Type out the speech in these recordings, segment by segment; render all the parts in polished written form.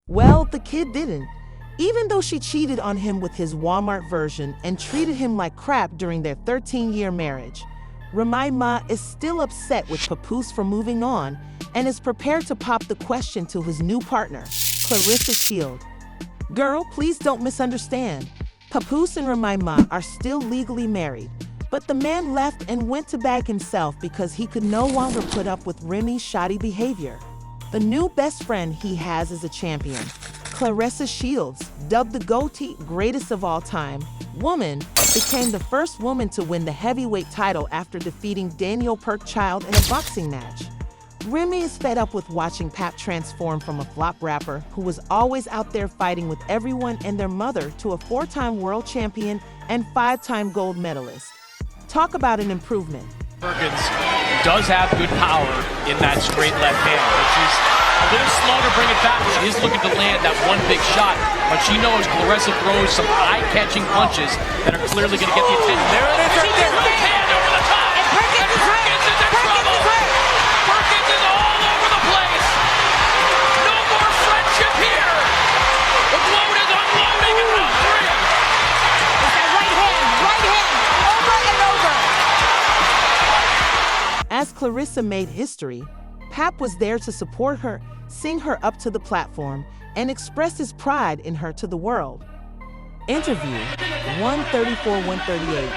Well, the kid didn't. Even though she cheated on him with his Walmart version and treated him like crap during their 13-year marriage, Remy is still upset with Papoose for moving on and is prepared to pop the question to his new partner, Clarissa Shield. Girl, please don't misunderstand. Papoose and Remy are still legally married, but the man left and went to bag himself because he could no longer put up with Remy's shoddy behavior. The new best friend he has is a champion, Clarissa Shields, dubbed the GOATY greatest of all time, woman, became the first woman to win the heavyweight title after defeating Daniel Perkchild in a boxing match. Remy is fed up with watching Pap transform from a flop rapper who was always out there fighting with everyone and their mother to a 4-time world champion and 5-time gold medalist. Talk about an improvement. Perkins does have good power in that straight left hand, but she's a little slow to bring it back. She is looking to land that one big shot, but she knows Clarissa throws some eye-catching punches that are clearly going to get the attention. There it is, right there. Right hand over the top. And Perkins is in trouble. Perkins is all over the place. No more friendship here. The load is unloading in round 3. That right hand, over and over. As Clarissa made history, Pap was there to support her, sing her up to the platform, and express his pride in her to the world. Interview 134-138.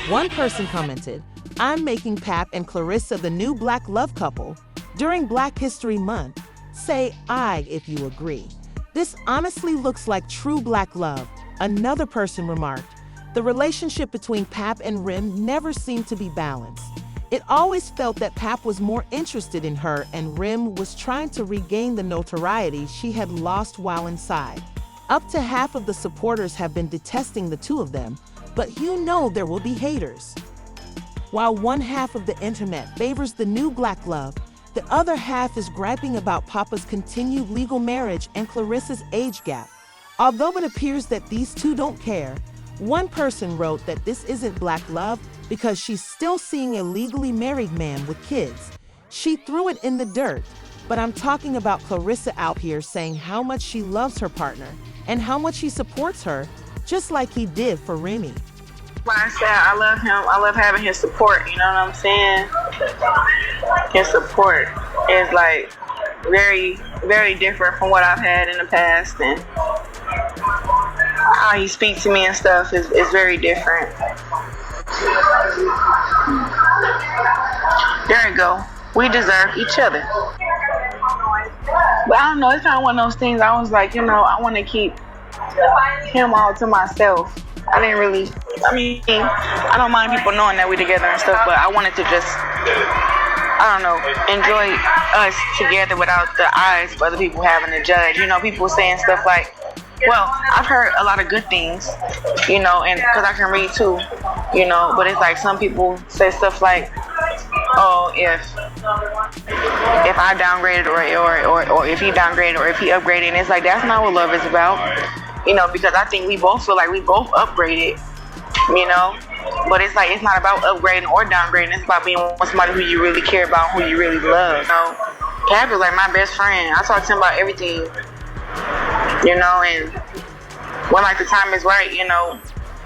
One person commented, "I'm making Pap and Clarissa the new Black love couple. During Black History Month, say I if you agree. This honestly looks like true Black love." Another person remarked, "The relationship between Pap and Rem never seemed to be balanced. It always felt that Pap was more interested in her and Rem was trying to regain the notoriety she had lost while inside." Up to half of the supporters have been detesting the two of them, but you know there will be haters. While one half of the internet favors the new Black love, the other half is griping about Papa's continued legal marriage and Clarissa's age gap. Although it appears that these two don't care, one person wrote that this isn't Black love because she's still seeing a legally married man with kids. She threw it in the dirt, but I'm talking about Clarissa out here saying how much she loves her partner and how much he supports her, just like he did for Remy. Like I said, I love him. I love having his support, you know what I'm saying? His support is like very, very different from what I've had in the past, and how he speaks to me and stuff is very different. There you go. We deserve each other. But I don't know, it's kind of one of those things I was like, I want to keep him all to myself. I didn't really, I don't mind people knowing that we're together and stuff, but I wanted to just, enjoy us together without the eyes of other people having to judge. People saying stuff like, well, I've heard a lot of good things, and because I can read too, but it's like some people say stuff like, oh, if I downgraded or if he downgraded or if he upgraded, and it's like, that's not what love is about, because I think we both feel like we both upgraded, but it's like, it's not about upgrading or downgrading, it's about being with somebody who you really care about, who you really love. Pap is like my best friend. I talk to him about everything, and when like the time is right,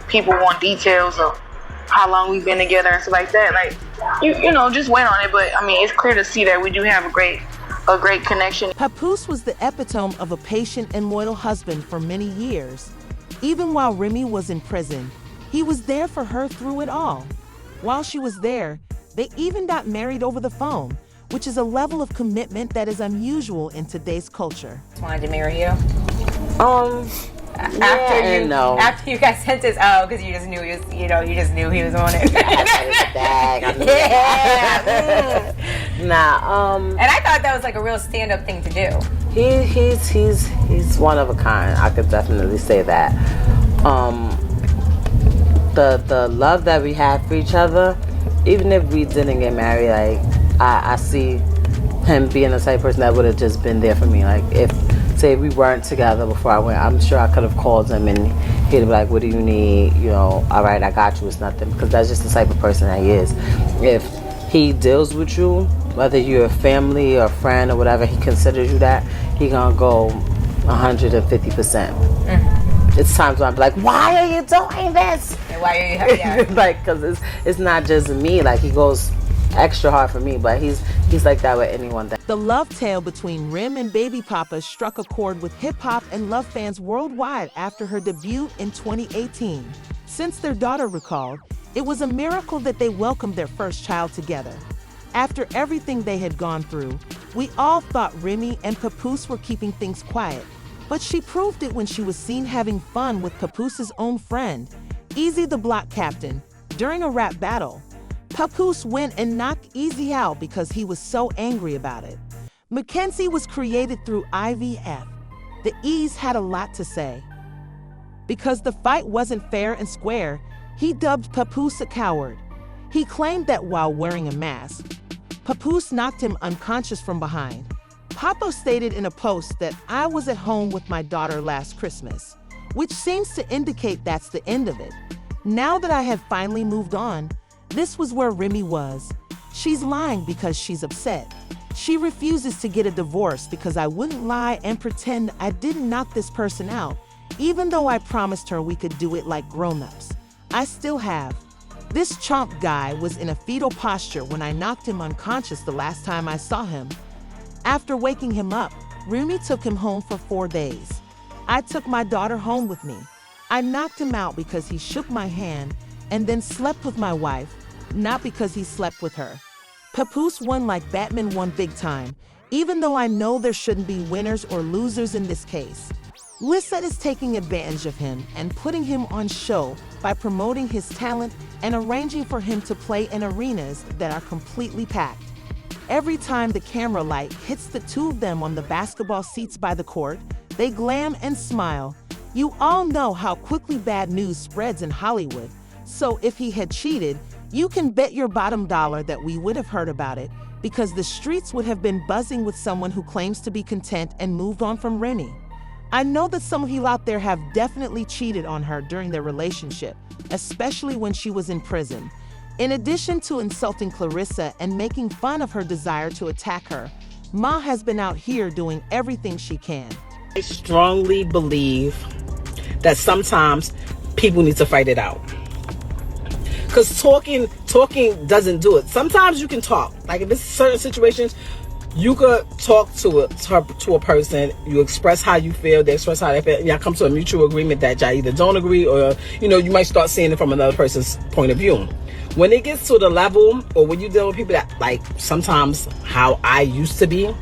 people want details of how long we've been together and stuff like that. Like, just wait on it. But it's clear to see that we do have a great connection. Papoose was the epitome of a patient and loyal husband for many years. Even while Remy was in prison, he was there for her through it all. While she was there, they even got married over the phone, which is a level of commitment that is unusual in today's culture. Wanted to marry you? After you got sentenced, because you just knew he was, he was on it. And I thought that was like a real stand-up thing to do. He's one of a kind. I could definitely say that. The love that we have for each other, even if we didn't get married, like I see him being the type of person that would have just been there for me. Like if say we weren't together before I went, I'm sure I could have called him and he'd be like, what do you need? All right, I got you, it's nothing. Because that's just the type of person that he is. If he deals with you, whether you're a family or a friend or whatever, he considers you that, he gonna go 150%. It's times when I'm like, why are you doing this? And why are you happy? Like, because it's not just me. Like, he goes extra hard for me, but he's like that with anyone. The love tale between Rem and Baby Papa struck a chord with hip-hop and love fans worldwide after her debut in 2018. Since their daughter recalled, it was a miracle that they welcomed their first child together. After everything they had gone through, we all thought Remy and Papoose were keeping things quiet, but she proved it when she was seen having fun with Papoose's own friend, Easy the Block Captain, during a rap battle. Papoose went and knocked Easy out because he was so angry about it. Mackenzie was created through IVF. The Ease had a lot to say. Because the fight wasn't fair and square, he dubbed Papoose a coward. He claimed that while wearing a mask, Papoose knocked him unconscious from behind. Papa stated in a post that I was at home with my daughter last Christmas, which seems to indicate that's the end of it. Now that I have finally moved on, this was where Remy was. She's lying because she's upset. She refuses to get a divorce because I wouldn't lie and pretend I didn't knock this person out, even though I promised her we could do it like grown-ups. I still have. This chomp guy was in a fetal posture when I knocked him unconscious the last time I saw him. After waking him up, Remy took him home for 4 days. I took my daughter home with me. I knocked him out because he shook my hand and then slept with my wife, not because he slept with her. Papoose won like Batman won big time, even though I know there shouldn't be winners or losers in this case. Lissette is taking advantage of him and putting him on show by promoting his talent and arranging for him to play in arenas that are completely packed. Every time the camera light hits the two of them on the basketball seats by the court, they glam and smile. You all know how quickly bad news spreads in Hollywood, so if he had cheated, you can bet your bottom dollar that we would have heard about it because the streets would have been buzzing with someone who claims to be content and moved on from Remy. I know that some of you out there have definitely cheated on her during their relationship, especially when she was in prison. In addition to insulting Clarissa and making fun of her desire to attack her, Ma has been out here doing everything she can. I strongly believe that sometimes people need to fight it out. Because talking doesn't do it. Sometimes you can talk. Like in certain situations, you could talk to a person, you express how you feel, they express how they feel, and y'all come to a mutual agreement that y'all either don't agree or, you might start seeing it from another person's point of view. When it gets to the level, or when you deal with people that, like, sometimes how I used to be, I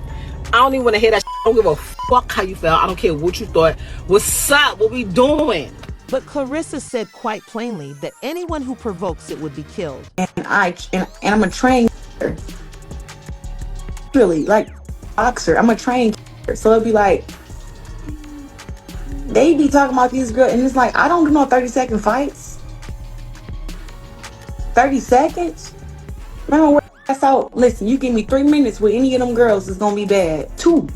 don't even want to hear that shit. I don't give a fuck how you felt. I don't care what you thought. What's up? What we doing? But Clarissa said quite plainly that anyone who provokes it would be killed. And I'm a trained really like boxer. I'm a trained so it'd be like they be talking about these girls and it's like I don't do no 30-second fights. 30 seconds? Remember where that's out? Listen, you give me 3 minutes with any of them girls, it's gonna be bad. 2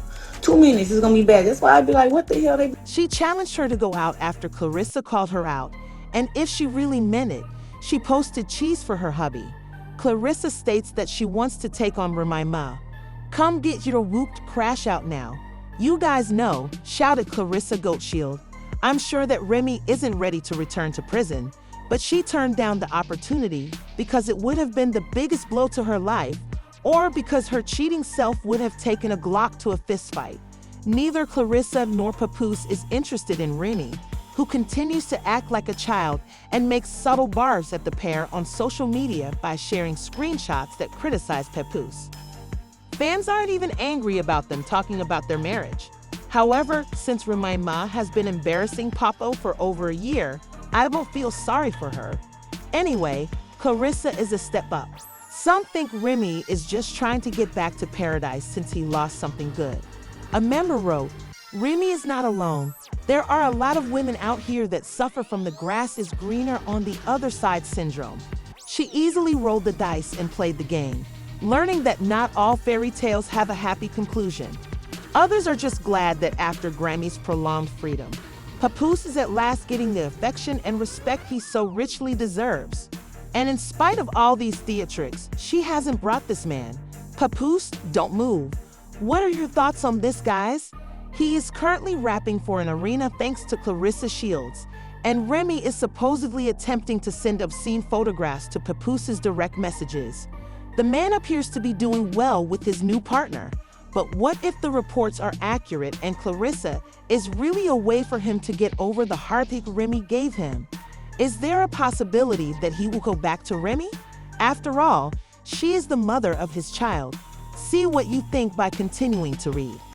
minutes is gonna be bad. That's why I'd be like, what the hell She challenged her to go out after Clarissa called her out, and if she really meant it, she posted cheese for her hubby. Clarissa states that she wants to take on Remy. Come get your whooped crash out now. You guys know, shouted Clarissa Goatshield. I'm sure that Remy isn't ready to return to prison, but she turned down the opportunity because it would have been the biggest blow to her life, or because her cheating self would have taken a Glock to a fistfight. Neither Clarissa nor Papoose is interested in Remy, who continues to act like a child and makes subtle barbs at the pair on social media by sharing screenshots that criticize Papoose. Fans aren't even angry about them talking about their marriage. However, since Remy has been embarrassing Papo for over a year, I don't feel sorry for her. Anyway, Clarissa is a step up. Some think Remy is just trying to get back to paradise since he lost something good. A member wrote, Remy is not alone. There are a lot of women out here that suffer from the grass is greener on the other side syndrome. She easily rolled the dice and played the game, learning that not all fairy tales have a happy conclusion. Others are just glad that after Grammy's prolonged freedom, Papoose is at last getting the affection and respect he so richly deserves. And in spite of all these theatrics, she hasn't brought this man. Papoose, don't move. What are your thoughts on this, guys? He is currently rapping for an arena thanks to Clarissa Shields, and Remy is supposedly attempting to send obscene photographs to Papoose's direct messages. The man appears to be doing well with his new partner, but what if the reports are accurate and Clarissa is really a way for him to get over the heartache Remy gave him? Is there a possibility that he will go back to Remy? After all, she is the mother of his child. See what you think by continuing to read.